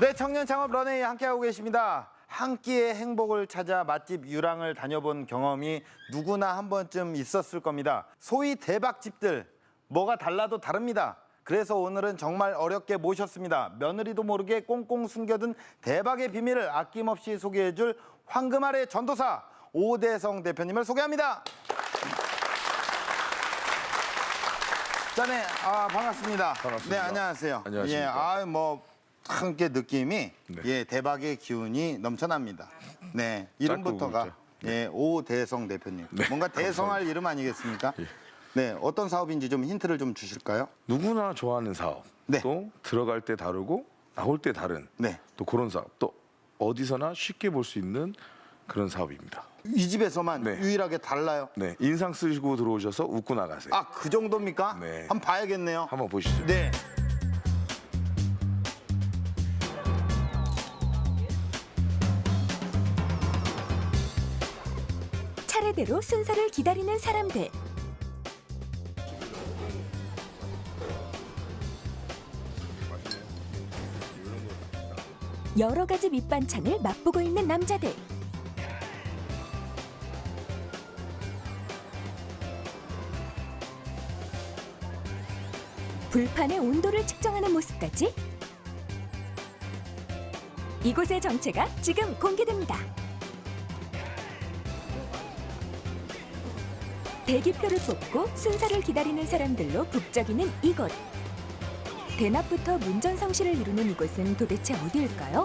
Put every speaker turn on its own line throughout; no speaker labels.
네, 청년 창업 런웨이 함께하고 계십니다. 한 끼의 행복을 찾아 맛집 유랑을 다녀본 경험이 누구나 한 번쯤 있었을 겁니다. 소위 대박집들, 뭐가 달라도 다릅니다. 그래서 오늘은 정말 어렵게 모셨습니다. 며느리도 모르게 꽁꽁 숨겨둔 대박의 비밀을 아낌없이 소개해줄 황금알의 전도사 오대성 대표님을 소개합니다. 네, 반갑습니다.
반갑습니다.
네, 안녕하세요.
안녕하십니까.
예, 함께 느낌이
네.
예, 대박의 기운이 넘쳐납니다. 네, 이름부터가
짧고 굵죠.
예, 오대성 대표님.
네,
뭔가 대성할 이름 아니겠습니까?
예.
네, 어떤 사업인지 좀 힌트를 좀 주실까요?
누구나 좋아하는 사업.
네.
또 들어갈 때 다르고 나올 때 다른.
네,
또 그런 사업. 또 어디서나 쉽게 볼 수 있는 그런 사업입니다.
이 집에서만
네.
유일하게 달라요.
네, 인상 쓰시고 들어오셔서 웃고 나가세요.
아, 그 정도입니까?
네.
한번 봐야겠네요.
한번 보시죠.
네.
차례대로 순서를 기다리는 사람들. 여러 가지 밑반찬을 맛보고 있는 남자들. 불판의 온도를 측정하는 모습까지. 이곳의 정체가 지금 공개됩니다. 대기표를 뽑고 순서를 기다리는 사람들로 북적이는 이곳. 대낮부터 문전성시를 이루는 이곳은 도대체 어디일까요?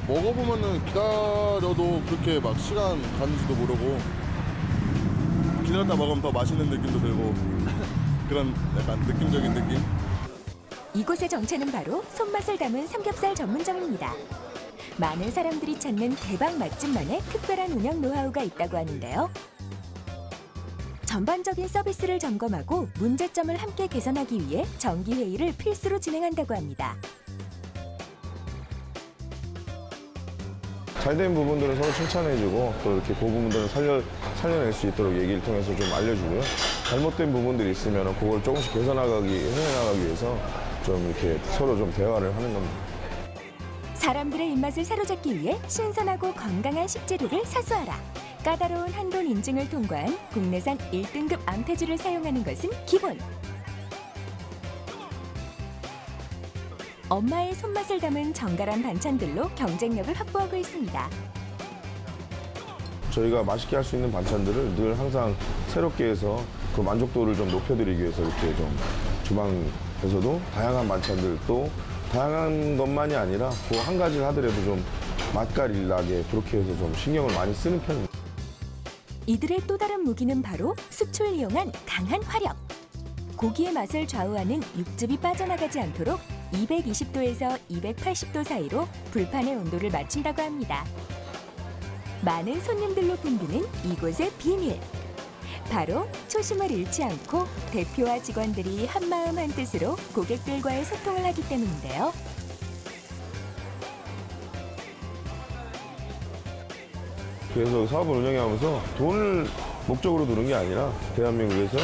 먹어보면은 기다려도 그렇게 막 시간 가는지도 모르고 기다렸다 먹으면 더 맛있는 느낌도 들고 그런 약간 느낌적인 느낌?
이곳의 정체는 바로 손맛을 담은 삼겹살 전문점입니다. 많은 사람들이 찾는 대박 맛집만의 특별한 운영 노하우가 있다고 하는데요. 전반적인 서비스를 점검하고 문제점을 함께 개선하기 위해 정기회의를 필수로 진행한다고 합니다.
잘된 부분들은 서로 칭찬해주고 또 이렇게 그 부분들은 살려낼 수 있도록 얘기를 통해서 좀 알려주고요. 잘못된 부분들이 있으면 그걸 조금씩 해나가기 위해서 좀 이렇게 서로 좀 대화를 하는 겁니다.
사람들의 입맛을 사로잡기 위해 신선하고 건강한 식재료를 사수하라. 까다로운 한돈 인증을 통과한 국내산 1등급 암태주를 사용하는 것은 기본. 엄마의 손맛을 담은 정갈한 반찬들로 경쟁력을 확보하고 있습니다.
저희가 맛있게 할 수 있는 반찬들을 늘 항상 새롭게 해서 그 만족도를 좀 높여드리기 위해서 이렇게 좀 주방에서도 다양한 반찬들 또 다양한 것만이 아니라 그 한 가지를 하더라도 좀 맛깔이 나게 그렇게 해서 좀 신경을 많이 쓰는 편입니다.
이들의 또 다른 무기는 바로 수초를 이용한 강한 화력. 고기의 맛을 좌우하는 육즙이 빠져나가지 않도록 220도에서 280도 사이로 불판의 온도를 맞춘다고 합니다. 많은 손님들로 붐비는 이곳의 비밀. 바로 초심을 잃지 않고 대표와 직원들이 한마음 한뜻으로 고객들과의 소통을 하기 때문인데요.
그래서 사업을 운영하면서 돈을 목적으로 두는 게 아니라 대한민국에서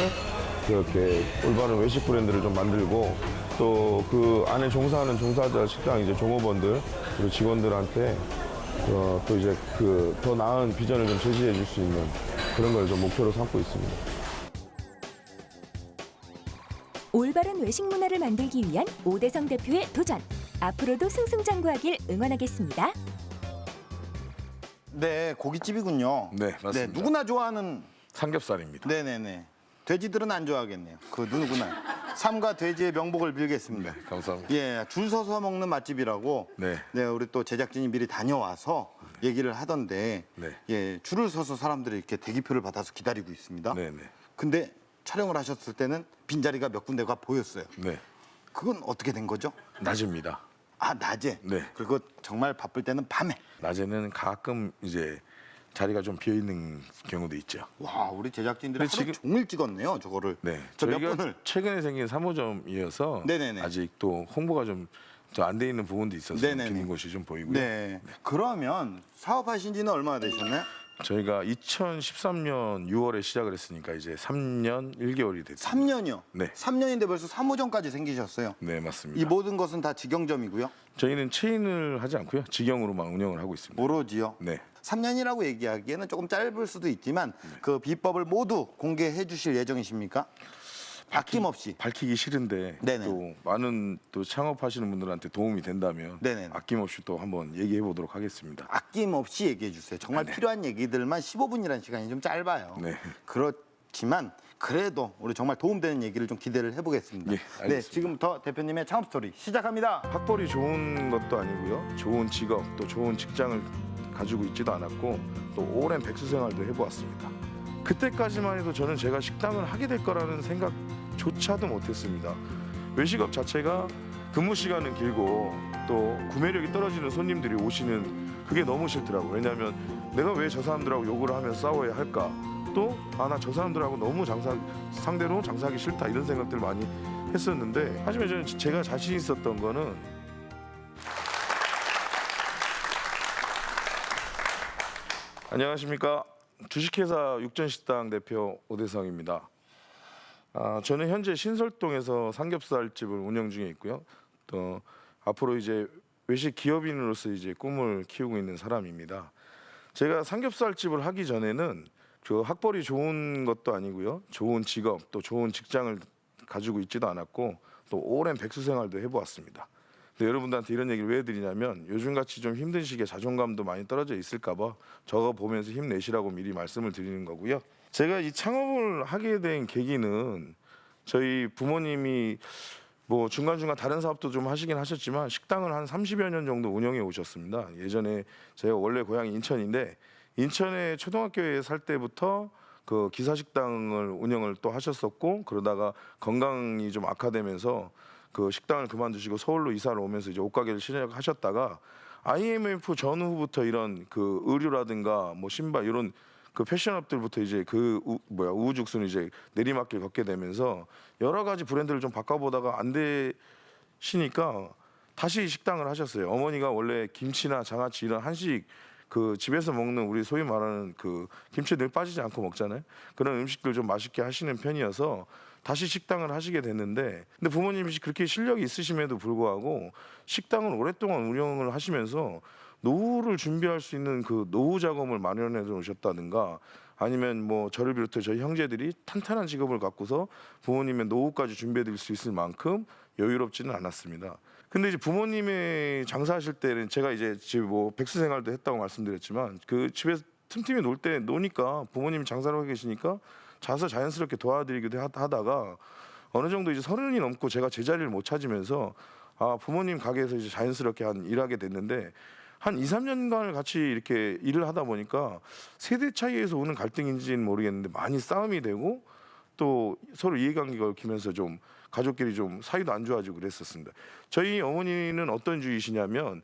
그렇게 올바른 외식 브랜드를 좀 만들고 또 그 안에 종사하는 종사자 식당 이제 종업원들 그리고 직원들한테 또 이제 그 더 나은 비전을 좀 제시해 줄 수 있는 그런 걸 좀 목표로 삼고 있습니다.
올바른 외식 문화를 만들기 위한 오대성 대표의 도전. 앞으로도 승승장구하길 응원하겠습니다.
네, 고깃집이군요.
네, 맞습니다.
누구나 좋아하는.
삼겹살입니다.
네네네. 돼지들은 안 좋아하겠네요. 그 누구나. 삼과 돼지의 명복을 빌겠습니다.
네, 감사합니다.
예, 줄 서서 먹는 맛집이라고.
네.
네, 우리 또 제작진이 미리 다녀와서 얘기를 하던데.
네.
예, 줄을 서서 사람들이 이렇게 대기표를 받아서 기다리고 있습니다.
네, 네.
근데 촬영을 하셨을 때는 빈자리가 몇 군데가 보였어요.
네.
그건 어떻게 된 거죠?
낮입니다.
아, 낮에.
네.
그리고 정말 바쁠 때는 밤에.
낮에는 가끔 이제 자리가 좀 비어 있는 경우도 있죠.
와, 우리 제작진들이
근데
하루
지금-
종일 찍었네요, 저거를.
네.
저 몇
저희가
분을.
최근에 생긴 3호점이어서
네네네.
아직 또 홍보가 좀 안 돼 있는 부분도 있어서
네네네.
비는 곳이 좀 보이고요.
네. 그러면 사업하신 지는 얼마나 되셨나요?
저희가 2013년 6월에 시작을 했으니까 이제 3년 1개월이 됐죠.
3년이요?
네.
3년인데 벌써 3호점까지 생기셨어요.
네, 맞습니다.
이 모든 것은 다 직영점이고요.
저희는 체인을 하지 않고요. 직영으로만 운영을 하고 있습니다.
오로지요.
네.
3년이라고 얘기하기에는 조금 짧을 수도 있지만 그 비법을 모두 공개해 주실 예정이십니까? 아낌없이.
밝히기 싫은데
네네.
또 많은 또 창업하시는 분들한테 도움이 된다면
네네네.
아낌없이 또 한번 얘기해 보도록 하겠습니다.
아낌없이 얘기해 주세요. 정말 필요한 얘기들만 15분이라는 시간이 좀 짧아요.
네.
그렇지만 그래도 우리 정말 도움되는 얘기를 좀 기대를 해보겠습니다.
예, 알겠습니다.
지금부터 대표님의 창업 스토리 시작합니다.
학벌이 좋은 것도 아니고요. 좋은 직업 또 좋은 직장을 가지고 있지도 않았고 또 오랜 백수 생활도 해보았습니다. 그때까지만 해도 저는 제가 식당을 하게 될 거라는 생각조차도 못했습니다. 외식업 자체가 근무 시간은 길고 또 구매력이 떨어지는 손님들이 오시는 그게 너무 싫더라고요. 왜냐하면 내가 왜 저 사람들하고 욕을 하며 싸워야 할까? 또 나 저 사람들하고 너무 상대로 장사하기 싫다 이런 생각들을 많이 했었는데 하지만 저는 제가 자신 있었던 거는 안녕하십니까. 주식회사 육전식당 대표 오대성입니다. 저는 현재 신설동에서 삼겹살집을 운영 중에 있고요. 또 앞으로 이제 외식 기업인으로서 이제 꿈을 키우고 있는 사람입니다. 제가 삼겹살집을 하기 전에는 그 학벌이 좋은 것도 아니고요. 좋은 직업 또 좋은 직장을 가지고 있지도 않았고 또 오랜 백수 생활도 해보았습니다. 근데 여러분들한테 이런 얘기를 왜 드리냐면 요즘같이 좀 힘든 시기에 자존감도 많이 떨어져 있을까 봐 저거 보면서 힘내시라고 미리 말씀을 드리는 거고요. 제가 이 창업을 하게 된 계기는 저희 부모님이 뭐 중간중간 다른 사업도 좀 하시긴 하셨지만 식당을 한 30여 년 정도 운영해 오셨습니다. 예전에 제가 원래 고향이 인천인데 인천의 초등학교에 살 때부터 그 기사식당을 운영을 또 하셨었고 그러다가 건강이 좀 악화되면서 그 식당을 그만두시고 서울로 이사를 오면서 이제 옷가게를 시작하셨다가 IMF 전후부터 이런 그 의류라든가 뭐 신발 이런 그 패션업들부터 이제 우후죽순 이제 내리막길 걷게 되면서 여러 가지 브랜드를 좀 바꿔보다가 안 되시니까 다시 식당을 하셨어요. 어머니가 원래 김치나 장아찌 이런 한식 그 집에서 먹는 우리 소위 말하는 그 김치 늘 빠지지 않고 먹잖아요. 그런 음식들 좀 맛있게 하시는 편이어서 다시 식당을 하시게 됐는데 근데 부모님이 그렇게 실력이 있으심에도 불구하고 식당을 오랫동안 운영을 하시면서 노후를 준비할 수 있는 그 노후 자금을 마련해 놓으셨다든가 아니면 뭐 저를 비롯해 저희 형제들이 탄탄한 직업을 갖고서 부모님의 노후까지 준비해 드릴 수 있을 만큼 여유롭지는 않았습니다. 근데 이제 부모님의 장사하실 때는 제가 이제 지금 뭐 백수 생활도 했다고 말씀드렸지만 그 집에서 틈틈이 놀 때 노니까 부모님이 장사를 하고 계시니까 자서 자연스럽게 도와드리기도 하다가 어느 정도 이제 30이 넘고 제가 제자리를 못 찾으면서 부모님 가게에서 이제 자연스럽게 일하게 됐는데 한 2, 3년간을 같이 이렇게 일을 하다 보니까 세대 차이에서 오는 갈등인지는 모르겠는데 많이 싸움이 되고 또 서로 이해관계가 얽히면서 좀 가족끼리 좀 사이도 안 좋아지고 그랬었습니다. 저희 어머니는 어떤 주의시냐면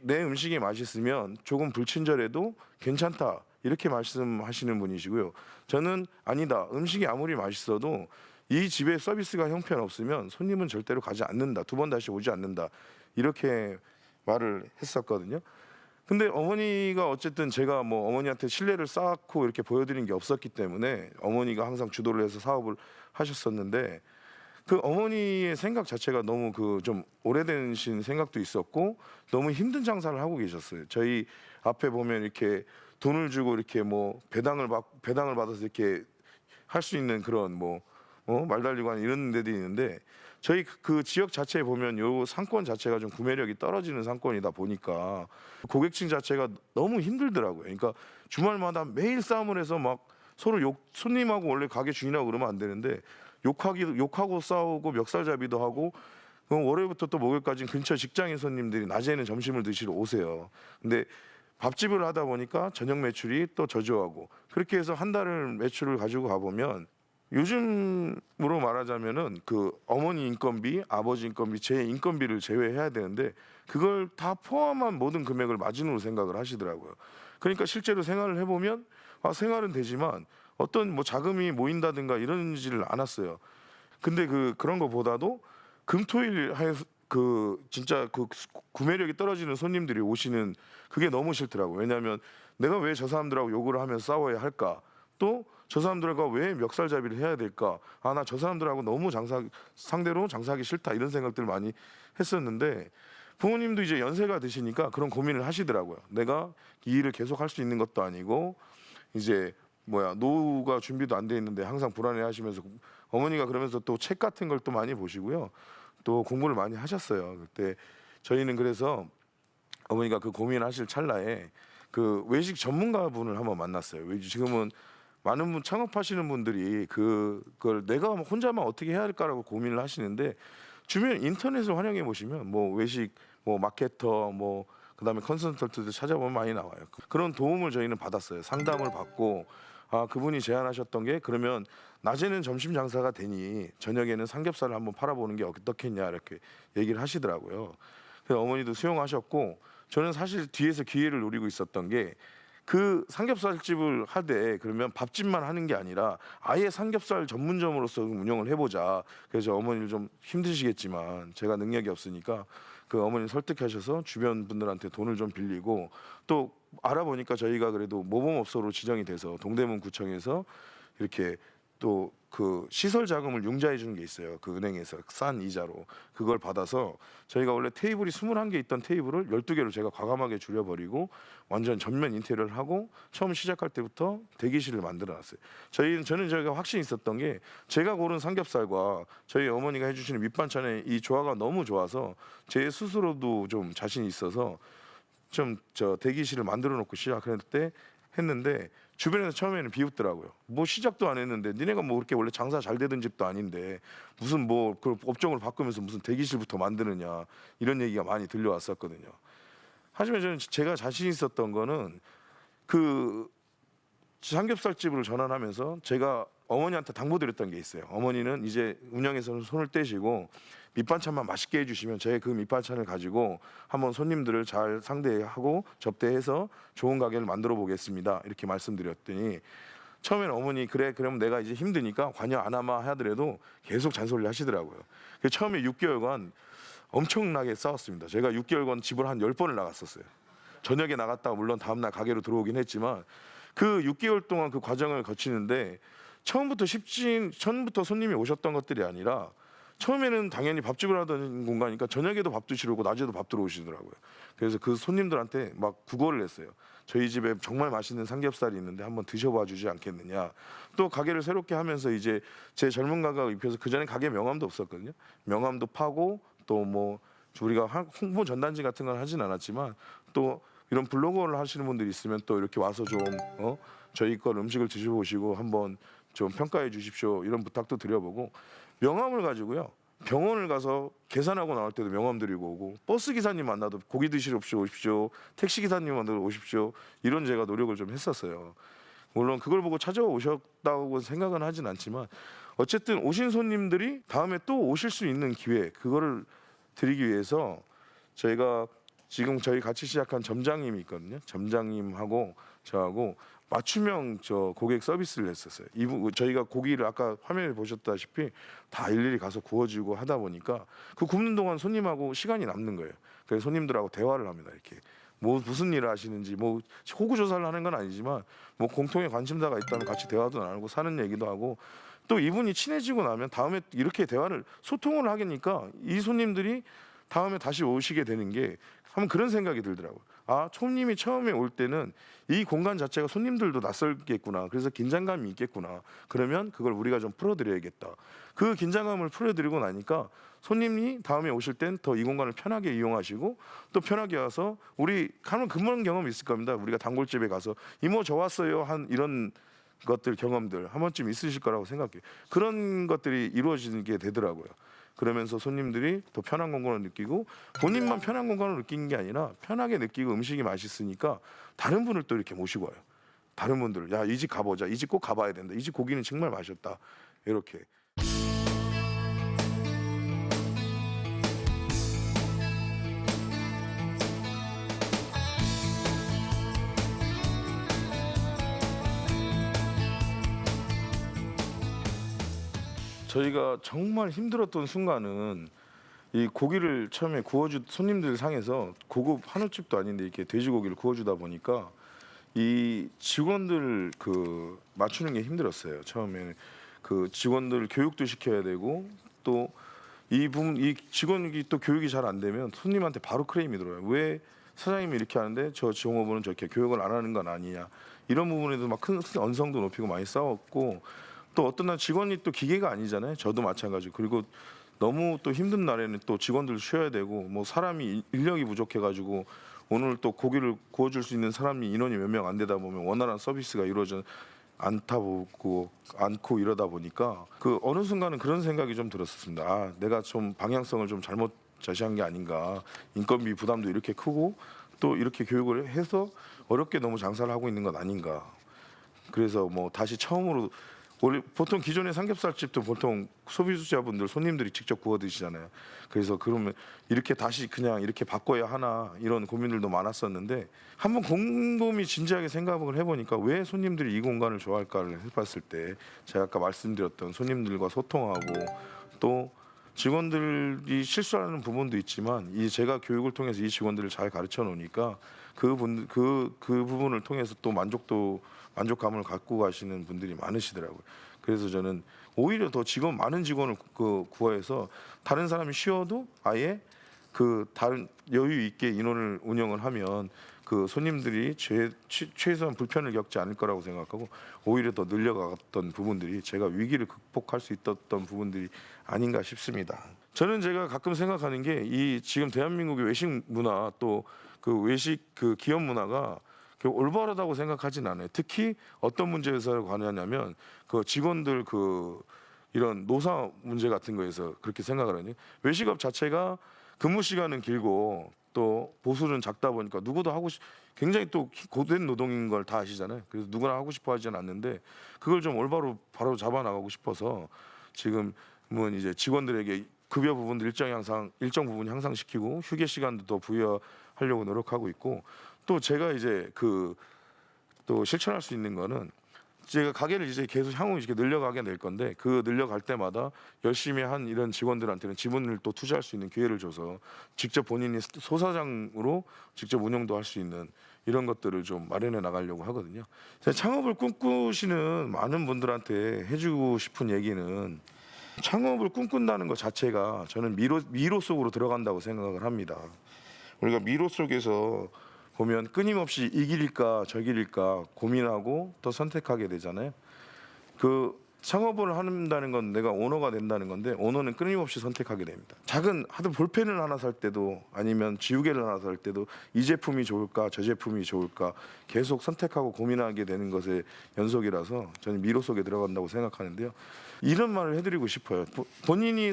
내 음식이 맛있으면 조금 불친절해도 괜찮다 이렇게 말씀하시는 분이시고요. 저는 아니다. 음식이 아무리 맛있어도 이 집의 서비스가 형편없으면 손님은 절대로 가지 않는다. 2번 다시 오지 않는다. 이렇게 말을 했었거든요. 근데 어머니가 어쨌든 제가 뭐 어머니한테 신뢰를 쌓고 이렇게 보여드린 게 없었기 때문에 어머니가 항상 주도를 해서 사업을 하셨었는데 그 어머니의 생각 자체가 너무 그 좀 오래되신 생각도 있었고 너무 힘든 장사를 하고 계셨어요. 저희 앞에 보면 이렇게 돈을 주고 이렇게 뭐 배당을 받아서 이렇게 할 수 있는 그런 말 달리고 하는 이런 데도 있는데 저희 그 지역 자체에 보면 요 상권 자체가 좀 구매력이 떨어지는 상권이다 보니까 고객층 자체가 너무 힘들더라고요. 그러니까 주말마다 매일 싸움을 해서 막 서로 손님하고 원래 가게 주인하고 그러면 안 되는데 욕하고 싸우고 멱살잡이도 하고 월요일부터 또 목요일까지는 근처 직장인 손님들이 낮에는 점심을 드시러 오세요. 근데 밥집을 하다 보니까 저녁 매출이 또 저조하고 그렇게 해서 한 달을 매출을 가지고 가보면 요즘으로 말하자면은 그 어머니 인건비, 아버지 인건비, 제 인건비를 제외해야 되는데 그걸 다 포함한 모든 금액을 마진으로 생각을 하시더라고요. 그러니까 실제로 생활을 해보면 생활은 되지만 어떤 뭐 자금이 모인다든가 이러지를 않았어요. 근데 그런 거보다도 금토일 그 진짜 그 구매력이 떨어지는 손님들이 오시는 그게 너무 싫더라고요. 왜냐하면 내가 왜 저 사람들하고 욕을 하면서 싸워야 할까? 또 저 사람들과 왜 멱살잡이를 해야 될까? 아, 나 저 사람들하고 너무 상대로 장사하기 싫다 이런 생각들을 많이 했었는데 부모님도 이제 연세가 드시니까 그런 고민을 하시더라고요. 내가 이 일을 계속 할 수 있는 것도 아니고 이제 노후가 준비도 안 돼 있는데 항상 불안해하시면서 어머니가 그러면서 또 책 같은 걸 또 많이 보시고요. 또 공부를 많이 하셨어요. 그때 저희는 그래서 어머니가 그 고민하실 찰나에 그 외식 전문가분을 한번 만났어요. 지금은 많은 분 창업하시는 분들이 그걸 내가 혼자만 어떻게 해야 할까라고 고민을 하시는데 주변 인터넷을 활용해 보시면 뭐 외식 마케터 그다음에 컨설턴트들 찾아보면 많이 나와요. 그런 도움을 저희는 받았어요. 상담을 받고 그분이 제안하셨던 게 그러면 낮에는 점심 장사가 되니 저녁에는 삼겹살을 한번 팔아보는 게 어떻겠냐 이렇게 얘기를 하시더라고요. 그래서 어머니도 수용하셨고 저는 사실 뒤에서 기회를 노리고 있었던 게 그 삼겹살집을 하되 그러면 밥집만 하는 게 아니라 아예 삼겹살 전문점으로서 운영을 해보자. 그래서 어머니를 좀 힘드시겠지만 제가 능력이 없으니까 그 어머니 설득하셔서 주변 분들한테 돈을 좀 빌리고 또 알아보니까 저희가 그래도 모범업소로 지정이 돼서 동대문 구청에서 이렇게 또 그 시설 자금을 융자해 주는 게 있어요. 그 은행에서 싼 이자로 그걸 받아서 저희가 원래 테이블이 21개 있던 테이블을 12개로 제가 과감하게 줄여버리고 완전 전면 인테리어를 하고 처음 시작할 때부터 대기실을 만들어놨어요. 저는 저희가 확신이 있었던 게 제가 고른 삼겹살과 저희 어머니가 해주시는 밑반찬의 이 조화가 너무 좋아서 제 스스로도 좀 자신이 있어서 좀 대기실을 만들어 놓고 시작할 때 했는데 주변에서 처음에는 비웃더라고요. 뭐 시작도 안 했는데 니네가 뭐 그렇게 원래 장사 잘 되던 집도 아닌데 무슨 그 업종을 바꾸면서 무슨 대기실부터 만드느냐 이런 얘기가 많이 들려왔었거든요. 하지만 저는 제가 자신 있었던 거는 그 삼겹살집으로 전환하면서 제가 어머니한테 당부드렸던 게 있어요. 어머니는 이제 운영에서는 손을 떼시고 밑반찬만 맛있게 해주시면 저희 그 밑반찬을 가지고 한번 손님들을 잘 상대하고 접대해서 좋은 가게를 만들어 보겠습니다. 이렇게 말씀드렸더니 처음에는 어머니 그래 그러면 내가 이제 힘드니까 관여 안 하마 하더라도 계속 잔소리를 하시더라고요. 그래서 처음에 6개월간 엄청나게 싸웠습니다. 제가 6개월간 집을 한 10번을 나갔었어요. 저녁에 나갔다가 물론 다음날 가게로 들어오긴 했지만 그 6개월 동안 그 과정을 거치는데 처음부터 손님이 오셨던 것들이 아니라 처음에는 당연히 밥집을 하던 공간이니까 저녁에도 밥 드시러 오고 낮에도 밥 들어오시더라고요. 그래서 그 손님들한테 막 구걸을 했어요. 저희 집에 정말 맛있는 삼겹살이 있는데 한번 드셔봐 주지 않겠느냐. 또 가게를 새롭게 하면서 이제 제 젊은 가가 입혀서 그전에 가게 명함도 없었거든요. 명함도 파고 또 뭐 우리가 홍보 전단지 같은 건 하진 않았지만 또 이런 블로그를 하시는 분들이 있으면 또 이렇게 와서 좀 저희 걸 음식을 드셔보시고 한번 좀 평가해 주십시오 이런 부탁도 드려보고 명함을 가지고요 병원을 가서 계산하고 나올 때도 명함 드리고 오고 버스 기사님 만나도 고기 드시러 오십시오 택시 기사님 만나러 오십시오 이런 제가 노력을 좀 했었어요. 물론 그걸 보고 찾아오셨다고 생각은 하진 않지만 어쨌든 오신 손님들이 다음에 또 오실 수 있는 기회 그거를 드리기 위해서 저희가 지금 저희 같이 시작한 점장님이 있거든요. 점장님하고 저하고 맞춤형 고객 서비스를 했었어요. 저희가 고기를 아까 화면에 보셨다시피 다 일일이 가서 구워주고 하다 보니까 그 굽는 동안 손님하고 시간이 남는 거예요. 그래서 손님들하고 대화를 합니다. 이렇게 무슨 일을 하시는지 호구 조사를 하는 건 아니지만 공통의 관심사가 있다면 같이 대화도 나누고 사는 얘기도 하고 또 이분이 친해지고 나면 다음에 이렇게 대화를 소통을 하니까 이 손님들이 다음에 다시 오시게 되는 게 한번 그런 생각이 들더라고요. 손님이 처음에 올 때는 이 공간 자체가 손님들도 낯설겠구나. 그래서 긴장감이 있겠구나. 그러면 그걸 우리가 좀 풀어드려야겠다. 그 긴장감을 풀어드리고 나니까 손님이 다음에 오실 땐 더 이 공간을 편하게 이용하시고 또 편하게 와서 우리 가면 그런 경험이 있을 겁니다. 우리가 단골집에 가서 이모 저 왔어요 한 이런 것들 경험들 한 번쯤 있으실 거라고 생각해요. 그런 것들이 이루어지게 되더라고요. 그러면서 손님들이 더 편한 공간을 느끼고 본인만 편한 공간을 느끼는 게 아니라 편하게 느끼고 음식이 맛있으니까 다른 분을 또 이렇게 모시고 와요. 다른 분들 야 이 집 가보자. 이 집 꼭 가봐야 된다. 이 집 고기는 정말 맛있다. 이렇게. 저희가 정말 힘들었던 순간은 이 고기를 처음에 구워주 손님들 상에서 고급 한우집도 아닌데 이렇게 돼지고기를 구워주다 보니까 이 직원들 그 맞추는 게 힘들었어요. 처음에는 그 직원들 교육도 시켜야 되고 또 이 부분 이 직원이 또 교육이 잘 안 되면 손님한테 바로 크레임이 들어요. 왜 사장님이 이렇게 하는데 저 종업원은 저렇게 교육을 안 하는 건 아니냐. 이런 부분에도 막 큰 언성도 높이고 많이 싸웠고 또 어떤 날 직원이 또 기계가 아니잖아요. 저도 마찬가지고. 그리고 너무 또 힘든 날에는 또 직원들 쉬어야 되고 뭐 사람이 인력이 부족해가지고 오늘 또 고기를 구워줄 수 있는 사람이 인원이 몇 명 안 되다 보면 원활한 서비스가 이루어져 않고 이러다 보니까 그 어느 순간은 그런 생각이 좀 들었습니다. 아, 내가 좀 방향성을 좀 잘못 제시한 게 아닌가. 인건비 부담도 이렇게 크고 또 이렇게 교육을 해서 어렵게 너무 장사를 하고 있는 건 아닌가. 그래서 뭐 다시 처음으로 원래 보통 기존의 삼겹살집도 보통 소비자분들 손님들이 직접 구워 드시잖아요. 그래서 그러면 이렇게 다시 그냥 이렇게 바꿔야 하나 이런 고민들도 많았었는데 한번 곰곰이 진지하게 생각을 해보니까 왜 손님들이 이 공간을 좋아할까를 해봤을 때 제가 아까 말씀드렸던 손님들과 소통하고 또 직원들이 실수하는 부분도 있지만 이 제가 교육을 통해서 이 직원들을 잘 가르쳐 놓으니까 그 부분을 통해서 또 만족감을 갖고 가시는 분들이 많으시더라고요. 그래서 저는 오히려 더 많은 직원을 구해서 다른 사람이 쉬어도 아예 그 다른 여유 있게 인원을 운영을 하면 그 손님들이 최소한 불편을 겪지 않을 거라고 생각하고 오히려 더 늘려갔던 부분들이 제가 위기를 극복할 수 있었던 부분들이 아닌가 싶습니다. 저는 제가 가끔 생각하는 게 이 지금 대한민국의 외식 문화 또 그 외식 그 기업 문화가 올바르다고 생각하진 않아요. 특히 어떤 문제에서 관하냐면 그 직원들 그 이런 노사 문제 같은 거에서 그렇게 생각을 하니 외식업 자체가 근무 시간은 길고 또 보수는 작다 보니까 누구도 굉장히 또 고된 노동인 걸 다 아시잖아요. 그래서 누구나 하고 싶어 하지는 않는데 그걸 좀 바로 잡아 나가고 싶어서 지금은 이제 직원들에게 급여 부분들 일정 부분 향상시키고 휴게 시간도 더 부여하려고 노력하고 있고 또 제가 이제 또 실천할 수 있는 거는 제가 가게를 이제 계속 향후 이렇게 늘려가게 될 건데 그 늘려갈 때마다 열심히 한 이런 직원들한테는 지분을 또 투자할 수 있는 기회를 줘서 직접 본인이 소사장으로 직접 운영도 할 수 있는 이런 것들을 좀 마련해 나가려고 하거든요. 창업을 꿈꾸시는 많은 분들한테 해주고 싶은 얘기는 창업을 꿈꾼다는 것 자체가 저는 미로 속으로 들어간다고 생각을 합니다. 우리가 미로 속에서 보면 끊임없이 이 길일까 저 길일까 고민하고 또 선택하게 되잖아요. 그 창업을 한다는 건 내가 오너가 된다는 건데 오너는 끊임없이 선택하게 됩니다. 하도 볼펜을 하나 살 때도 아니면 지우개를 하나 살 때도 이 제품이 좋을까 저 제품이 좋을까 계속 선택하고 고민하게 되는 것의 연속이라서 저는 미로 속에 들어간다고 생각하는데요. 이런 말을 해드리고 싶어요. 본인이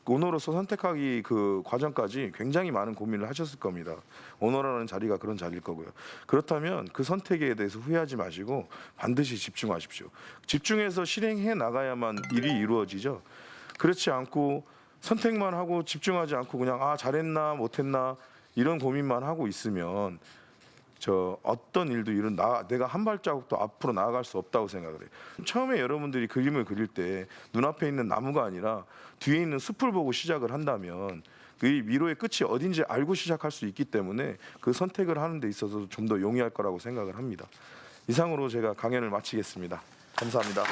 오너로서 선택하기 그 과정까지 굉장히 많은 고민을 하셨을 겁니다. 오너라는 자리가 그런 자리일 거고요. 그렇다면 그 선택에 대해서 후회하지 마시고 반드시 집중하십시오. 집중해서 실행해 나가야만 일이 이루어지죠. 그렇지 않고 선택만 하고 집중하지 않고 그냥 잘했나 못했나 이런 고민만 하고 있으면 어떤 일도 내가 한 발자국도 앞으로 나아갈 수 없다고 생각을 해요. 처음에 여러분들이 그림을 그릴 때 눈앞에 있는 나무가 아니라 뒤에 있는 숲을 보고 시작을 한다면 그 미로의 끝이 어딘지 알고 시작할 수 있기 때문에 그 선택을 하는 데 있어서 좀 더 용이할 거라고 생각을 합니다. 이상으로 제가 강연을 마치겠습니다. 감사합니다.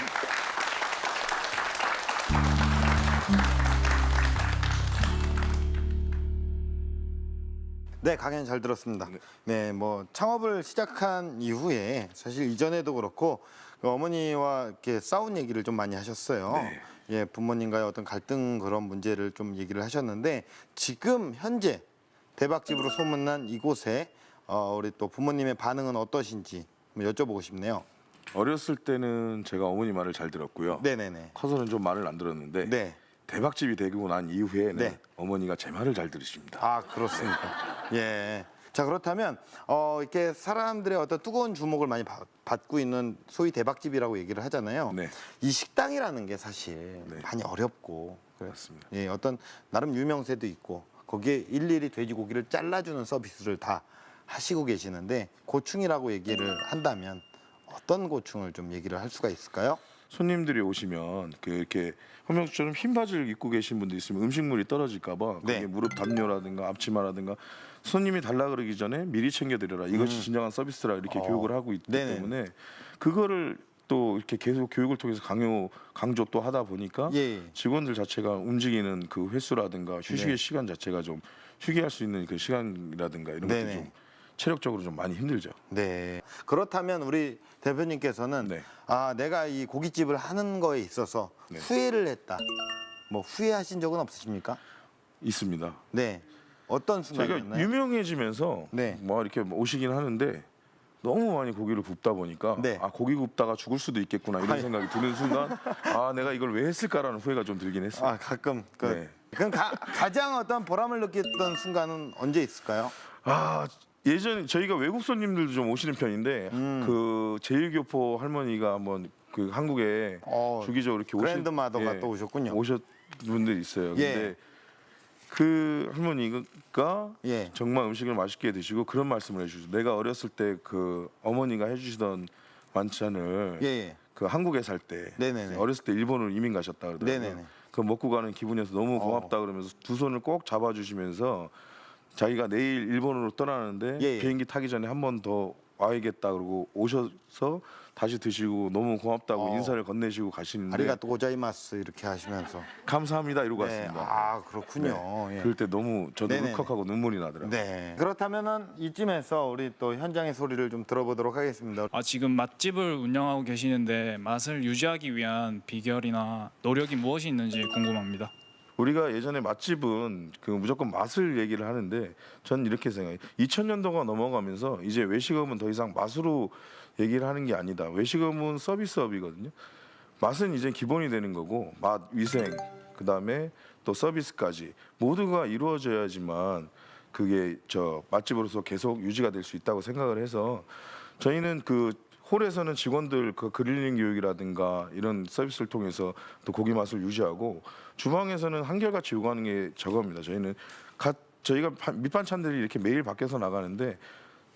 네, 강연 잘 들었습니다. 네, 뭐 창업을 시작한 이후에 사실 이전에도 그렇고 그 어머니와 이렇게 싸운 얘기를 좀 많이 하셨어요.
네.
예, 부모님과의 어떤 갈등 그런 문제를 좀 얘기를 하셨는데 지금 현재 대박집으로 소문난 이곳에 우리 또 부모님의 반응은 어떠신지 한번 여쭤보고 싶네요.
어렸을 때는 제가 어머니 말을 잘 들었고요.
네네네.
커서는 좀 말을 안 들었는데
네.
대박집이 되고 난 이후에는
네.
어머니가 제 말을 잘 들으십니다.
아, 그렇습니까? 예. 자, 그렇다면 이렇게 사람들의 어떤 뜨거운 주목을 많이 받고 있는 소위 대박집이라고 얘기를 하잖아요.
네.
이 식당이라는 게 사실
네.
많이 어렵고
그렇습니다.
예, 어떤 나름 유명세도 있고 거기에 일일이 돼지고기를 잘라주는 서비스를 다 하시고 계시는데 고충이라고 얘기를 한다면 어떤 고충을 좀 얘기를 할 수가 있을까요?
손님들이 오시면 그 이렇게 허명수처럼 흰 바지를 입고 계신 분도 있으면 음식물이 떨어질까봐
네.
거기에 무릎 담요라든가 앞치마라든가 손님이 달라 그러기 전에 미리 챙겨드려라. 이것이 진정한 서비스라 이렇게 교육을 하고 있기
네네.
때문에 그거를 또 이렇게 계속 교육을 통해서 강조 또 하다 보니까
예.
직원들 자체가 움직이는 그 횟수라든가 휴식의
네.
시간 자체가 좀 휴게할 수 있는 그 시간이라든가 이런
네네.
것도 좀 체력적으로 좀 많이 힘들죠.
네. 그렇다면 우리 대표님께서는
네.
아, 내가 이 고깃집을 하는 거에 있어서
네.
후회를 했다. 뭐 후회하신 적은 없으십니까?
있습니다.
네. 어떤
저희가
순간이었나요?
유명해지면서
네.
뭐 이렇게 오시긴 하는데 너무 많이 고기를 굽다 보니까
네.
아 고기 굽다가 죽을 수도 있겠구나 이런
아니.
생각이 드는 순간 아 내가 이걸 왜 했을까라는 후회가 좀 들긴 했어요.
아, 가끔
네.
그럼 가장 어떤 보람을 느꼈던 순간은 언제 있을까요?
아 예전에 저희가 외국 손님들도 좀 오시는 편인데 그 제일교포 할머니가 한번 그 한국에 주기적으로 이렇게
그랜드마더가 또 오셨군요.
오셨 분들이 있어요.
예.
근데 그 할머니가
예.
정말 음식을 맛있게 드시고 그런 말씀을 해주시죠. 내가 어렸을 때 그 어머니가 해주시던 반찬을
예, 예.
그 한국에 살 때
네네네.
어렸을 때 일본으로 이민 가셨다 그러더라고요.
네네네.
그 먹고 가는 기분이어서 너무 고맙다 그러면서 두 손을 꼭 잡아주시면서 자기가 내일 일본으로 떠나는데
예, 예.
비행기 타기 전에 한 번 더 와야겠다 그러고 오셔서 다시 드시고 너무 고맙다고 인사를 건네시고 가시는데
아리가또 고자이마스 이렇게 하시면서
감사합니다 이러고
네.
왔습니다.
아, 그렇군요. 예.
그럴 때 너무 저도
네네네.
울컥하고 눈물이 나더라고요.
네. 그렇다면은 이쯤에서 우리 또 현장의 소리를 좀 들어보도록 하겠습니다.
지금 맛집을 운영하고 계시는데 맛을 유지하기 위한 비결이나 노력이 무엇이 있는지 궁금합니다.
우리가 예전에 맛집은 그 무조건 맛을 얘기를 하는데 전 이렇게 생각해요. 2000년도가 넘어가면서 이제 외식업은 더 이상 맛으로 얘기를 하는 게 아니다. 외식업은 서비스업이거든요. 맛은 이제 기본이 되는 거고 맛, 위생, 그다음에 또 서비스까지 모두가 이루어져야지만 그게 저 맛집으로서 계속 유지가 될 수 있다고 생각을 해서 저희는 그 홀에서는 직원들 그 그릴링 교육이라든가 이런 서비스를 통해서 또 고기 맛을 유지하고 주방에서는 한결같이 요구하는 게 저겁니다. 저희는 저희가 밑반찬들이 이렇게 매일 바뀌어서 나가는데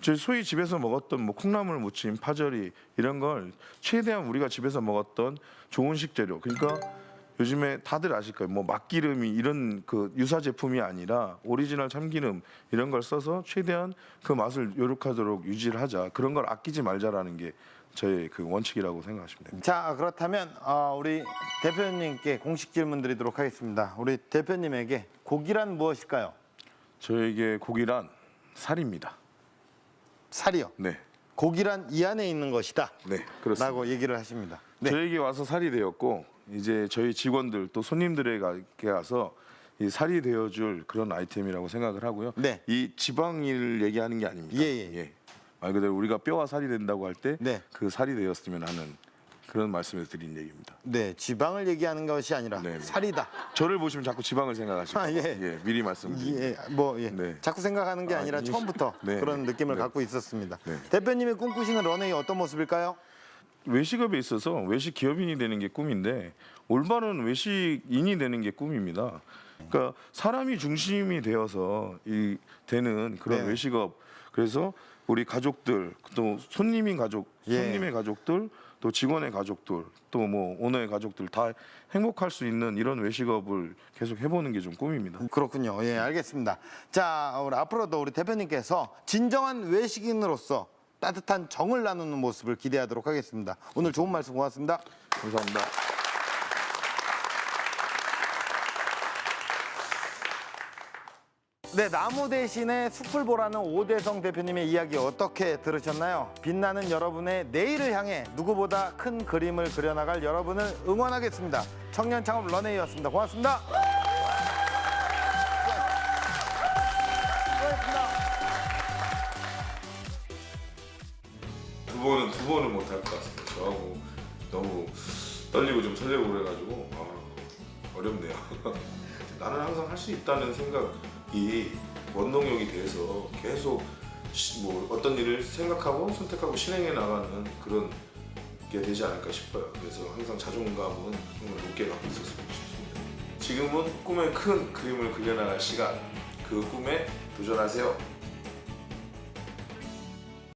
저희 소위 집에서 먹었던 뭐 콩나물 무침, 파절이 이런 걸 최대한 우리가 집에서 먹었던 좋은 식재료 그러니까 요즘에 다들 아실 거예요. 뭐 막기름이 이런 그 유사 제품이 아니라 오리지널 참기름 이런 걸 써서 최대한 그 맛을 요렇게하도록 유지를 하자. 그런 걸 아끼지 말자라는 게 저의 그 원칙이라고 생각하시면 됩니다.
자, 그렇다면 우리 대표님께 공식 질문 드리도록 하겠습니다. 우리 대표님에게 고기란 무엇일까요?
저에게 고기란 살입니다.
살이요.
네,
고기란 이 안에 있는 것이다.
네 그렇습니다.
라고 얘기를 하십니다. 네.
저에게 와서 살이 되었고 이제 저희 직원들 또 손님들에게 가서 이 살이 되어줄 그런 아이템이라고 생각을 하고요.
네.
이 지방을 얘기하는 게 아닙니다.
예.
말 그대로 우리가 뼈와 살이 된다고 할 때 그
네.
살이 되었으면 하는 그런 말씀을 드린 얘기입니다.
네, 지방을 얘기하는 것이 아니라
네.
살이다.
저를 보시면 자꾸 지방을 생각하시고
예.
미리 말씀드립니다.
네. 자꾸 생각하는 게 아니라
예.
처음부터
네.
그런 느낌을
네.
갖고 있었습니다.
네.
대표님이 꿈꾸시는 런웨이 어떤 모습일까요?
외식업에 있어서 외식 기업인이 되는 게 꿈인데 올바른 외식인이 되는 게 꿈입니다. 그러니까 사람이 중심이 되어서 되는 그런
네.
외식업. 그래서 우리 가족들 또 손님의 가족들 또 직원의 가족들 또 뭐 오너의 가족들 다 행복할 수 있는 이런 외식업을 계속 해보는 게 좀 꿈입니다.
그렇군요. 예, 알겠습니다. 자, 앞으로도 우리 대표님께서 진정한 외식인으로서 따뜻한 정을 나누는 모습을 기대하도록 하겠습니다. 오늘 좋은 말씀 고맙습니다.
감사합니다.
네, 나무 대신에 숲을 보라는 오대성 대표님의 이야기 어떻게 들으셨나요? 빛나는 여러분의 내일을 향해 누구보다 큰 그림을 그려나갈 여러분을 응원하겠습니다. 청년 창업 런웨이였습니다. 고맙습니다.
두 번은 못 할 것 같습니다. 저하고 너무 떨리고 좀 설레고 그래가지고 어렵네요. 나는 항상 할 수 있다는 생각이 원동력이 돼서 계속 뭐 어떤 일을 생각하고 선택하고 실행해 나가는 그런 게 되지 않을까 싶어요. 그래서 항상 자존감은 정말 높게 갖고 있었으면 싶습니다. 지금은 꿈의 큰 그림을 그려나갈 시간, 그 꿈에 도전하세요.